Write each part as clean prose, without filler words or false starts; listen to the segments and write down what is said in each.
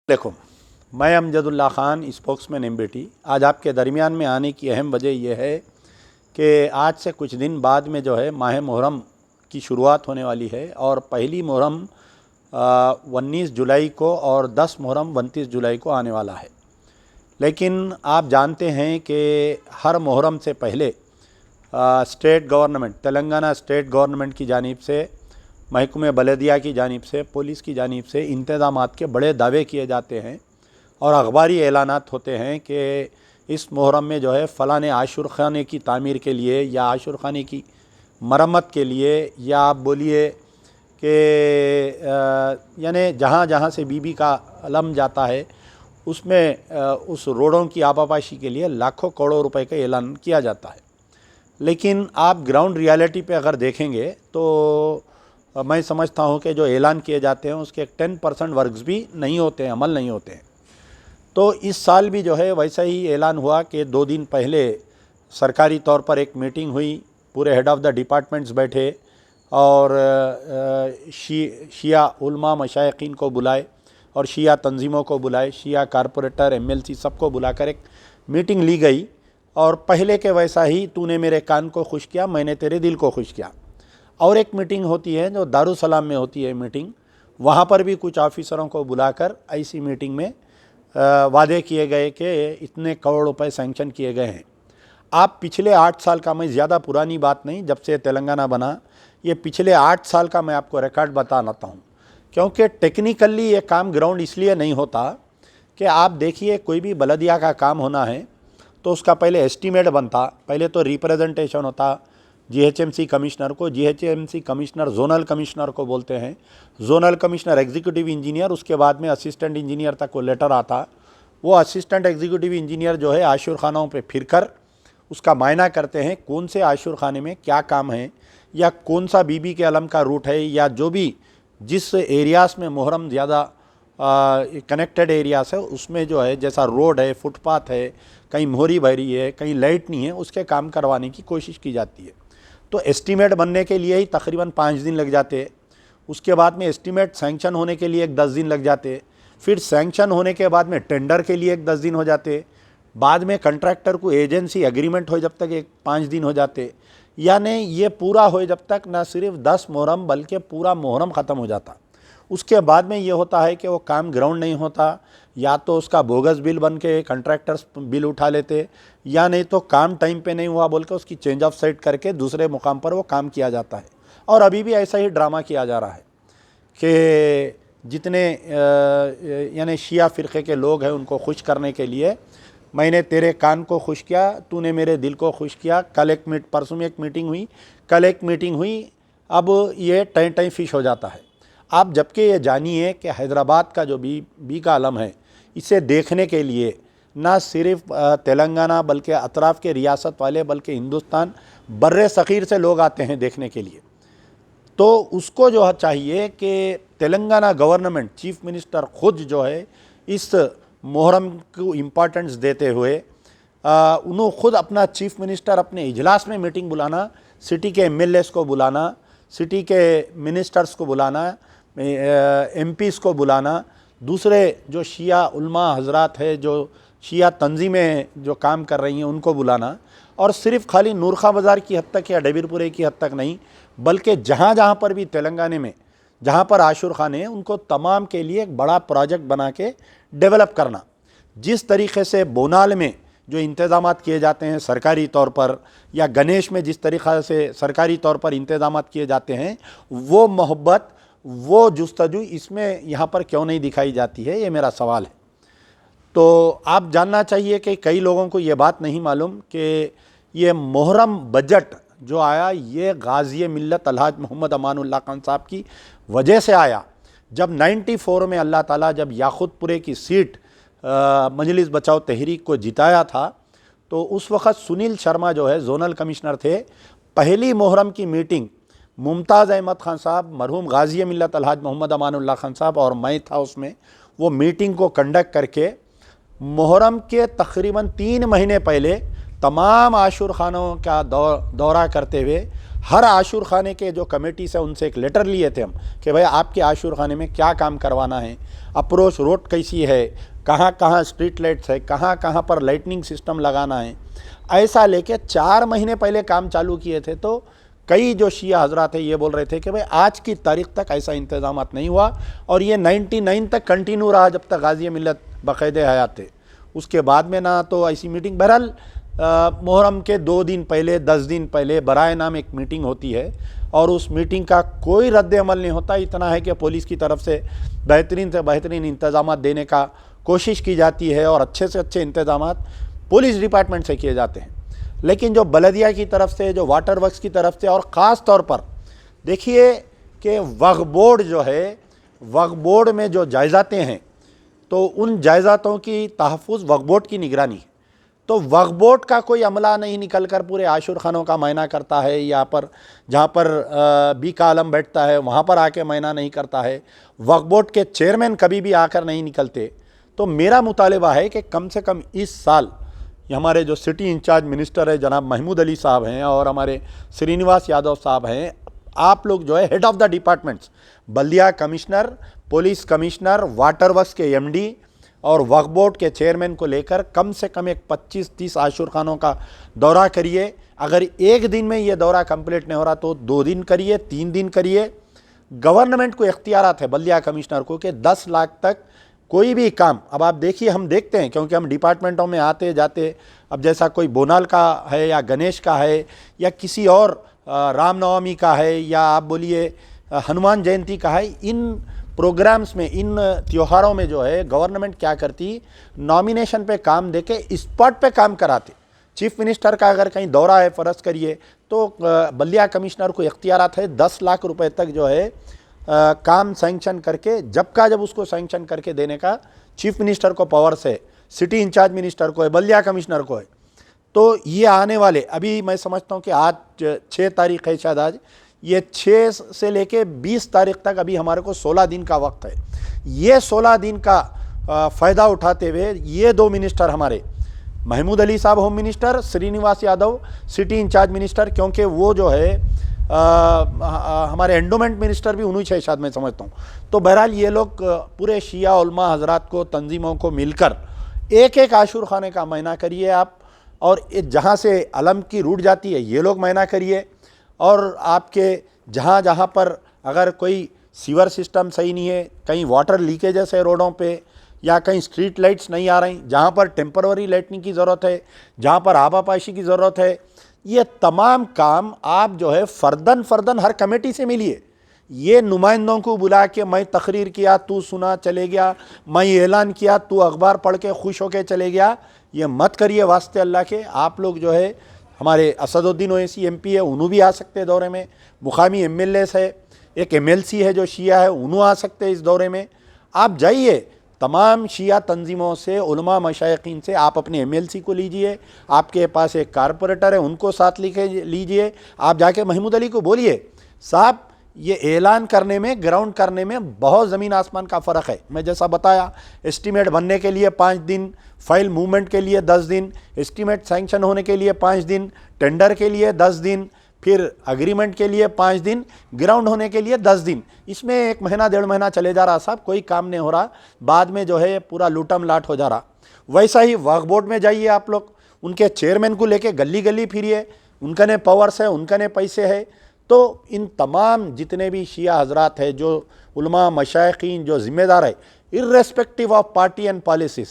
अलैकुम, मैं Amjadullah Khan, spokesman MBT. आज आपके दरमियान में आने की अहम वजह यह है कि आज से कुछ दिन बाद में जो है माह मुहर्रम की शुरुआत होने वाली है और पहली मुहर्रम 19 जुलाई को और 10 मुहर्रम 29 जुलाई को आने वाला है। लेकिन आप जानते हैं कि हर मुहर्रम से पहले state government, Telangana state government की जानिब से, महकमे बलदिया की जानिब से, पुलिस की जानिब से इंतज़ामात के बड़े दावे किए जाते हैं और अखबारी ऐलानात होते हैं कि इस मुहर्रम में जो है फ़लाने आशुर खाने की तामीर के लिए या आशुर खाने की मरम्मत के लिए, या आप बोलिए कि यानी जहाँ जहाँ से बीबी का अलम जाता है उसमें उस रोडों की आबापाशी के लिए लाखों करोड़ों रुपए का ऐलान किया जाता है। लेकिन आप ग्राउंड रियलिटी पे अगर देखेंगे तो मैं समझता हूँ कि जो ऐलान किए जाते हैं उसके 10% वर्क्स भी नहीं होते हैं, अमल नहीं होते हैं। तो इस साल भी जो है वैसा ही ऐलान हुआ कि 2 दिन पहले सरकारी तौर पर एक मीटिंग हुई, पूरे हेड ऑफ़ द डिपार्टमेंट्स बैठे और शिया उलमा मशाइखीन को बुलाए और शिया तंजीमों को बुलाए, शिया कारपोरेटर, MLC सबको बुलाकर एक मीटिंग ली गई। और पहले के वैसा ही तूने मेरे कान को खुश किया, मैंने तेरे दिल को खुश किया। और एक मीटिंग होती है जो दारुसलाम में होती है मीटिंग, वहाँ पर भी कुछ ऑफिसरों को बुलाकर ऐसी मीटिंग में वादे किए गए कि इतने करोड़ रुपए सैंक्शन किए गए हैं। आप पिछले 8 साल का, मैं ज़्यादा पुरानी बात नहीं, जब से तेलंगाना बना, ये पिछले 8 साल का मैं आपको रिकॉर्ड बताता हूँ, क्योंकि टेक्निकली ये काम ग्राउंड इसलिए नहीं होता कि आप देखिए कोई भी बलदिया का काम होना है तो उसका पहले एस्टीमेट बनता, पहले तो रिप्रेजेंटेशन होता GHMC कमिश्नर को, GHMC कमिश्नर जोनल कमिश्नर को बोलते हैं, जोनल कमिश्नर एग्जीक्यूटिव इंजीनियर, उसके बाद में असिस्टेंट इंजीनियर तक को लेटर आता। वो असिस्टेंट एग्जीक्यूटिव इंजीनियर जो है आशुर खानों पे फिरकर उसका मायना करते हैं कौन से आशुर खाने में क्या काम है, या कौन सा बीबी के अलम का रूट है, या जो भी जिस एरियाज़ में मुहर्रम ज़्यादा कनेक्टेड एरियाज है उसमें जो है जैसा रोड है, फुटपाथ है, कहीं मोहरी बह रही है, कहीं लाइट नहीं है, उसके काम करवाने की कोशिश की जाती है। तो एस्टीमेट बनने के लिए ही तकरीबन 5 दिन लग जाते, उसके बाद में एस्टीमेट सैंक्शन होने के लिए 10 दिन लग जाते, फिर सैंक्शन होने के बाद में टेंडर के लिए 10 दिन हो जाते, बाद में कंट्रैक्टर को एजेंसी एग्रीमेंट हो जब तक 5 दिन हो जाते, यानी ये पूरा हो जब तक ना सिर्फ 10 मुहर्रम बल्कि पूरा मुहर्रम ख़त्म हो जाता। उसके बाद में ये होता है कि वो काम ग्राउंड नहीं होता, या तो उसका बोगस बिल बन के कंट्रैक्टर्स बिल उठा लेते, या नहीं तो काम टाइम पे नहीं हुआ बोल के उसकी चेंज ऑफ साइट करके दूसरे मुकाम पर वो काम किया जाता है। और अभी भी ऐसा ही ड्रामा किया जा रहा है कि जितने यानी शिया फ़िरक़े के लोग हैं उनको खुश करने के लिए मैंने तेरे कान को खुश किया, तूने मेरे दिल को खुश किया। परसों में एक मीटिंग हुई, कल एक मीटिंग हुई, अब ये टाइम फिश हो जाता है। आप जबकि ये जानिए कि हैदराबाद का जो बी का आलम है, इसे देखने के लिए ना सिर्फ तेलंगाना बल्कि अतराफ़ के रियासत वाले बल्कि हिंदुस्तान बर्रे सग़ीर से लोग आते हैं देखने के लिए। तो उसको जो चाहिए कि तेलंगाना गवर्नमेंट, चीफ मिनिस्टर खुद जो है इस मुहर्रम को इम्पोर्टेंस देते हुए उन्होंने खुद अपना चीफ मिनिस्टर अपने इजलास में मीटिंग बुलाना, सिटी के MLAs को बुलाना, सिटी के मिनिस्टर्स को बुलाना, MPs को बुलाना, दूसरे जो शिया उलमा हजरात है, जो शिया तंजीमें जो काम कर रही हैं उनको बुलाना, और सिर्फ खाली नूरखा बाज़ार की हद तक या डबीरपुरे की हद तक नहीं बल्कि जहाँ जहाँ पर भी तेलंगाना में जहाँ पर आशुर खाने हैं उनको तमाम के लिए एक बड़ा प्रोजेक्ट बना के डेवलप करना। जिस तरीक़े से बोनाल में जो इंतज़ामात किए जाते हैं सरकारी तौर पर, या गणेश में जिस तरीक़े से सरकारी तौर पर इंतज़ामात किए जाते हैं, वो मोहब्बत, वो जुस्तजू इसमें यहाँ पर क्यों नहीं दिखाई जाती है, ये मेरा सवाल है। तो आप जानना चाहिए कि कई लोगों को ये बात नहीं मालूम कि ये मुहर्रम बजट जो आया ये गाज़ी मिल्लत अलहाज मोहम्मद अमानुल्लाह खान साहब की वजह से आया। जब 94 में अल्लाह ताला जब याक़ूतपुरे की सीट मजलिस बचाओ तहरीक को जिताया था, तो उस वक़्त सुनील शर्मा जो है जोनल कमिश्नर थे। पहली मुहर्रम की मीटिंग मुमताज़ अहमद खान साहब, मरहूम गाज़ी मिल्लत अलहाज मोहम्मद अमानुल्लाह खान साहब और मैं था उसमें, वो मीटिंग को कंडक्ट करके मुहर्रम के तकरीबन 3 महीने पहले तमाम आशुर खानों का दौरा करते हुए हर आशूर खाने के जो कमेटी से उनसे एक लेटर लिए थे हम कि भाई आपके आशूर खाने में क्या काम करवाना है, अप्रोच रोड कैसी है, कहाँ कहाँ स्ट्रीट लाइट्स है, कहाँ कहाँ पर लाइटनिंग सिस्टम लगाना है, ऐसा लेके 4 महीने पहले काम चालू किए थे। तो कई जो शिया हजरात है ये बोल रहे थे कि भाई आज की तारीख तक ऐसा इंतजाम नहीं हुआ, और ये 99 तक कंटिन्यू रहा जब तक गाजी मिल्लत बाकायदे हयात थे। उसके बाद में ना तो ऐसी मीटिंग, बहरहाल मुहर्रम के 2 दिन पहले 10 दिन पहले बराए नाम एक मीटिंग होती है और उस मीटिंग का कोई रद्द अमल नहीं होता। इतना है कि पुलिस की तरफ से बेहतरीन इंतजाम देने का कोशिश की जाती है और अच्छे से अच्छे इंतजाम पुलिस डिपार्टमेंट से किए जाते हैं, लेकिन जो बलदिया की तरफ से, जो वाटर वर्क्स की तरफ से, और ख़ास तौर पर देखिए कि वक्फ बोर्ड जो है, वक्फ बोर्ड में जो जायज़ातें हैं तो उन जायज़ातों की तहफ़्फ़ुज़ वक्फ बोर्ड की निगरानी है। तो वक्फ बोर्ड का कोई अमला नहीं निकल कर पूरे आशूर खानों का मायना करता है, यहाँ पर जहाँ पर बी का आलम बैठता है वहाँ पर आके मायना नहीं करता है, वक्फ बोर्ड के चेयरमैन कभी भी आकर नहीं निकलते। तो मेरा मुतालिबा है कि कम से कम इस साल हमारे जो सिटी इंचार्ज मिनिस्टर है जनाब महमूद अली साहब हैं और हमारे श्रीनिवास यादव साहब हैं, आप लोग जो है हेड ऑफ़ द डिपार्टमेंट्स, बल्दिया commissioner, police commissioner, water works के एमडी और वक्फ बोर्ड के चेयरमैन को लेकर कम से कम एक 25-30 आशूर खानों का दौरा करिए। अगर एक दिन में ये दौरा कंप्लीट नहीं हो रहा तो 2 दिन करिए, 3 दिन करिए। गवर्नमेंट को इख्तियारात है बल्दिया कमिश्नर को कि 10 लाख तक कोई भी काम, अब आप देखिए, हम देखते हैं क्योंकि हम डिपार्टमेंटों में आते जाते, अब जैसा कोई बोनाल का है या गणेश का है या किसी और रामनवमी का है या आप बोलिए हनुमान जयंती का है, इन प्रोग्राम्स में, इन त्योहारों में जो है गवर्नमेंट क्या करती, नॉमिनेशन पे काम देके स्पॉट पे काम कराते। चीफ मिनिस्टर का अगर कहीं दौरा है फ़र्ज़ करिए तो बल्दिया कमिश्नर को इख्तियारात है 10 लाख रुपए तक जो है काम सैंक्शन करके, जब उसको सैंक्शन करके देने का चीफ मिनिस्टर को पावर्स है, सिटी इंचार्ज मिनिस्टर को है, बल्दिया कमिश्नर को है। तो ये आने वाले, अभी मैं समझता हूँ कि आज 6 तारीख है शायद, आज ये 6 से लेके 20 तारीख तक अभी हमारे को 16 दिन का वक्त है। ये 16 दिन का फ़ायदा उठाते हुए ये 2 मिनिस्टर हमारे, महमूद अली साहब home minister, Srinivas Yadav city incharge minister, क्योंकि वो जो है हमारे एंडोमेंट मिनिस्टर भी उन्हीं से शायद मैं समझता हूँ। तो बहरहाल ये लोग पूरे शिया उलमा हजरात को, तंजीमों को मिलकर एक एक आशूर खाने का महीना करिए आप, और जहाँ से अलम की रूट जाती है ये लोग महीना करिए, और आपके जहाँ जहाँ पर अगर कोई सीवर सिस्टम सही नहीं है, कहीं वाटर लीकेजेस है रोडों पे, या कहीं स्ट्रीट लाइट्स नहीं आ रही, जहाँ पर टेम्पररी लाइटनिंग की ज़रूरत है, जहाँ पर आबापाशी की ज़रूरत है, ये तमाम काम आप जो है फ़र्दन हर कमेटी से मिलिए। ये नुमाइंदों को बुला के मैं तकरीर किया तू सुना चले गया, मैं ऐलान किया तू अखबार पढ़ के खुश होके चले गया, ये मत करिए वास्ते अल्लाह के। आप लोग जो है, हमारे असदुद्दीन ओवैसी एमपी है, उन्हों भी आ सकते हैं दौरे में, मुकामी एमएलएस है, एक एमएलसी है जो शिया है, उन्हों आ सकते हैं इस दौरे में। आप जाइए, तमाम शिया तंजीमों से, उलमा मशाइखीन से आप अपने एमएलसी को लीजिए, आपके पास एक कारपोरेटर है उनको साथ लिखे लीजिए, आप जाके महमूद अली को बोलिए साहब ये ऐलान करने में, ग्राउंड करने में बहुत ज़मीन आसमान का फ़र्क है। मैं जैसा बताया, एस्टीमेट बनने के लिए 5 दिन, फाइल मूवमेंट के लिए 10 दिन, एस्टीमेट सैंक्शन होने के लिए 5 दिन, टेंडर के लिए 10 दिन, फिर अग्रीमेंट के लिए 5 दिन, ग्राउंड होने के लिए 10 दिन। इसमें 1 महीना 1.5 महीना चले जा रहा साहब, कोई काम नहीं हो रहा, बाद में जो है पूरा लूटम लाट हो जा रहा। वैसा ही वक्फ बोर्ड में जाइए आप लोग, उनके चेयरमैन को लेके गली गली फिरिए, उनका ने पावर्स है, उनका ने पैसे है। तो इन तमाम जितने भी शिया हजरात है, जो उलमा मशाइखीन जो ज़िम्मेदार है, irrespective of party and policies,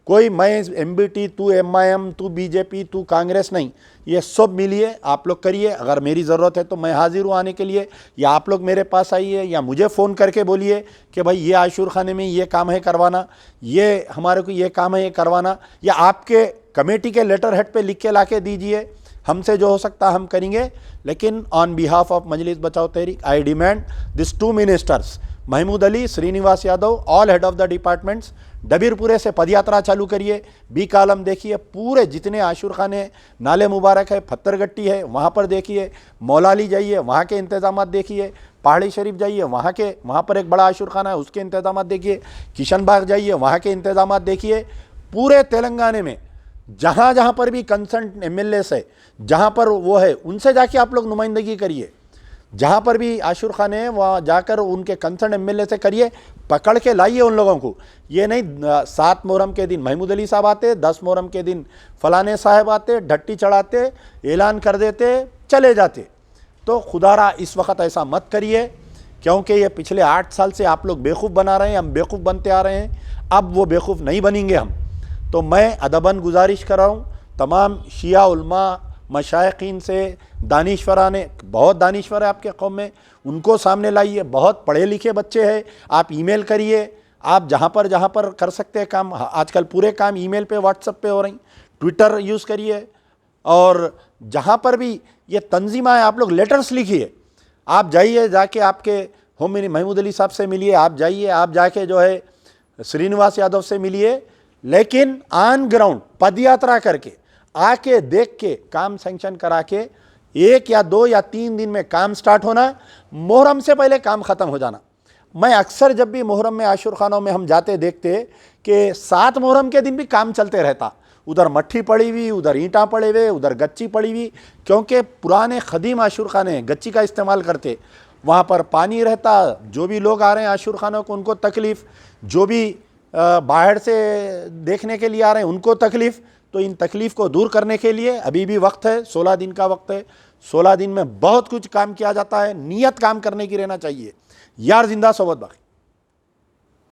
कोई मैं एमबीटी, तू एमआईएम, तू बीजेपी, तू कांग्रेस नहीं, ये सब मिलिए आप लोग करिए। अगर मेरी ज़रूरत है तो मैं हाजिर हूँ आने के लिए, या आप लोग मेरे पास आइए, या मुझे फ़ोन करके बोलिए कि भाई ये आशूर खाने में ये काम है करवाना, ये हमारे को ये काम है ये करवाना, या आपके कमेटी के लेटर हेड पे लिख के ला के दीजिए। हमसे जो हो सकता हम करेंगे, लेकिन on behalf of Majlis Bachao Tahreek I demand this 2 ministers, Mahmood Ali, Srinivas Yadav, all head of the departments, डबीरपुरे से पदयात्रा चालू करिए, बी कालम देखिए, पूरे जितने आशूर खाने, नाले मुबारक है, पत्थरगट्टी है, वहाँ पर देखिए, मौलाली जाइए, वहाँ के इंतजाम देखिए, पहाड़ी शरीफ जाइए, वहाँ पर एक बड़ा आशूर खाना है, उसके इंतजाम देखिए, किशन बाग जाइए, वहाँ के इंतजाम देखिए। पूरे तेलंगाना में जहाँ जहाँ पर भी कंसर्न एमएलए है, जहाँ पर वो है, उनसे जाके आप लोग नुमाइंदगी करिए। जहाँ पर भी आशूर खान है वहाँ जाकर उनके कंसर्न एमएलए से करिए, पकड़ के लाइए उन लोगों को। ये नहीं 7 मुहर्रम के दिन महमूद अली साहब आते, 10 मुहर्रम के दिन फलाने साहब आते, ढट्टी चढ़ाते, ऐलान कर देते, चले जाते। तो खुदारा इस वक्त ऐसा मत करिए, क्योंकि ये पिछले 8 साल से आप लोग बेवकूफ़ बना रहे हैं, हम बेवकूफ़ बनते आ रहे हैं, अब वो बेवकूफ़ नहीं बनेंगे हम। तो मैं अदबन गुजारिश कर रहा हूँ तमाम शिया उलमा मशाइखीन से, दानिश्वराने, बहुत दानिश्वर है आपके कौम में, उनको सामने लाइए। बहुत पढ़े लिखे बच्चे हैं, आप ईमेल करिए, आप जहाँ पर कर सकते हैं काम, आजकल पूरे काम ईमेल पे, व्हाट्सएप पे हो रही, ट्विटर यूज़ करिए। और जहाँ पर भी ये तंजीमा है, आप लोग लेटर्स लिखिए। आप जाइए, जाके आपके होम मिनिस्टर महमूद अली साहब से मिलिए, आप जाइए, आप जाके जो है श्रीनिवास यादव से मिलिए, लेकिन ऑन ग्राउंड पदयात्रा करके आके देख के काम सैंक्शन करा के 1 या 2 या 3 दिन में काम स्टार्ट होना, मुहर्रम से पहले काम ख़त्म हो जाना। मैं अक्सर जब भी मुहर्रम में आशूर खानों में हम जाते देखते कि 7 मुहर्रम के दिन भी काम चलते रहता, उधर मट्ठी पड़ी हुई, उधर ईंटा पड़े हुए, उधर गच्ची पड़ी हुई, क्योंकि पुराने खदीम आशूर खाने गच्ची का इस्तेमाल करते, वहाँ पर पानी रहता। जो भी लोग आ रहे हैं आशूर खानों को, उनको तकलीफ़, जो भी बाहर से देखने के लिए आ रहे हैं उनको तकलीफ़। तो इन तकलीफ़ को दूर करने के लिए अभी भी वक्त है, 16 दिन का वक्त है। 16 दिन में बहुत कुछ काम किया जाता है, नियत काम करने की रहना चाहिए। यार जिंदा सोबत बाकी।